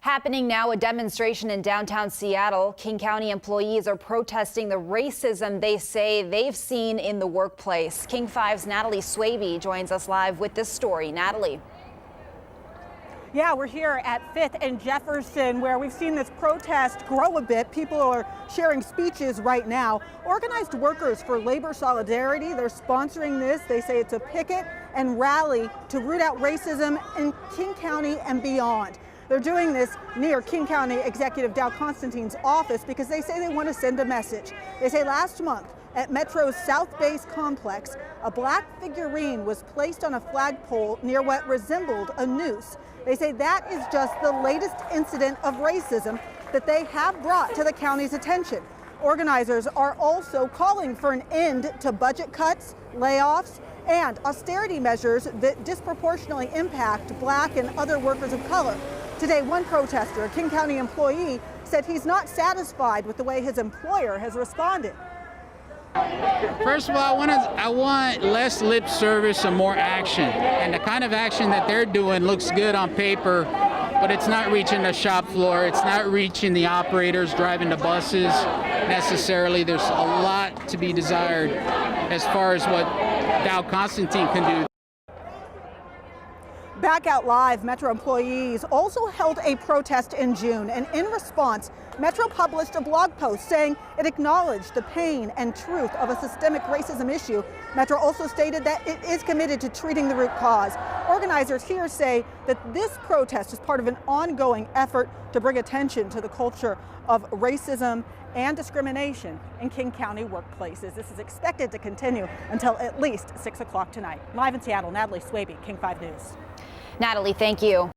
Happening now, a demonstration in downtown Seattle. King County employees are protesting the racism they say they've seen in the workplace. King 5's Natalie Swaby joins us live with this story. Natalie. Yeah, we're here at 5th and Jefferson, where we've seen this protest grow a bit. People are sharing speeches right now. Organized Workers for Labor Solidarity, they're sponsoring this. They say it's a picket and rally to root out racism in King County and beyond. They're doing this near King County Executive Constantine's office because they say they want to send a message. They say last month at Metro's South Base complex, a black figurine was placed on a flagpole near what resembled a noose. They say that is just the latest incident of racism that they have brought to the county's attention. Organizers are also calling for an end to budget cuts, layoffs, and austerity measures that disproportionately impact black and other workers of color. Today, one protester, a King County employee, said he's not satisfied with the way his employer has responded. First of all, I want less lip service and more action. And the kind of action that they're doing looks good on paper, but it's not reaching the shop floor. It's not reaching the operators driving the buses necessarily. There's a lot to be desired as far as what Constantine can do. Back out live, Metro employees also held a protest in June, and in response, Metro published a blog post saying it acknowledged the pain and truth of a systemic racism issue. Metro also stated that it is committed to treating the root cause. Organizers here say that this protest is part of an ongoing effort to bring attention to the culture of racism and discrimination in King County workplaces. This is expected to continue until at least 6 o'clock tonight. Live in Seattle, Natalie Swaby, King 5 News. Natalie, thank you.